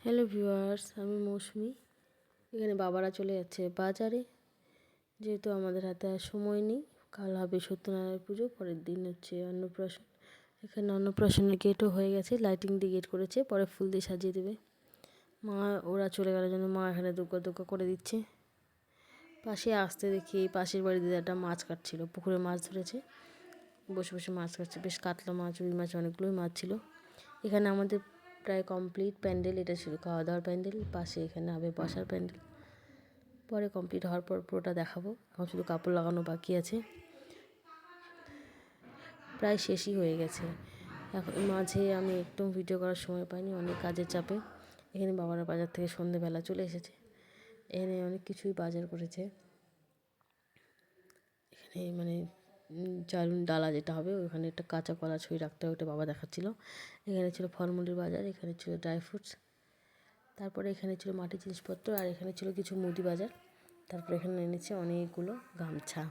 Hello viewers, আমি মৌসুমি। এখানে বাবারা চলে যাচ্ছে বাজারে, যেহেতু আমাদের হাতে আর সময় নেই। কাল হবে সত্যনারায়ণ পুজো, পরের দিন হচ্ছে অন্নপ্রাশন। এখানে অন্নপ্রাশনের গেটও হয়ে গেছে, লাইটিং দিয়ে গেট করেছে, পরে ফুল দিয়ে সাজিয়ে দেবে। ওরা চলে গেলার জন্য মা এখানে দুগ্গা দুগ্গা করে দিচ্ছে। পাশে আসতে দেখি পাশের বাড়িতে একটা মাছ কাটছিল, পুকুরে মাছ ধরেছে, বসে বসে মাছ কাটছে। বেশ কাতলা মাছ, রুই মাছ, অনেকগুলোই মাছ ছিল। এখানে আমাদের প্রায় কমপ্লিট প্যান্ডেল। এটা ছিল খাওয়া দাওয়ার প্যান্ডেল, পাশে এখানে হবে বসার প্যান্ডেল। পরে কমপ্লিট হওয়ার পর পুরোটা দেখাবো। এখন শুধু কাপড় লাগানো বাকি আছে, প্রায় শেষই হয়ে গেছে। এখন মাঝে আমি একদম ভিডিও করার সময় পাইনি, অনেক কাজের চাপে। এখানে বাবারা বাজার থেকে সন্ধেবেলা চলে এসেছে। এখানে অনেক কিছুই বাজার করেছে। এখানে মানে চাল ডালা যেটা হবে, ওখানে একটা কাঁচা কলা ছুঁয়ে রাখতে হবে, ওটা বাবা দেখাচ্ছিল। এখানে ছিল ফলমূলের বাজার, এখানে ছিল ড্রাই ফ্রুটস, তারপরে এখানে ছিল মাটির জিনিসপত্র, আর এখানে ছিল কিছু মুদি বাজার। তারপরে এখানে এনেছে অনেকগুলো গামছা।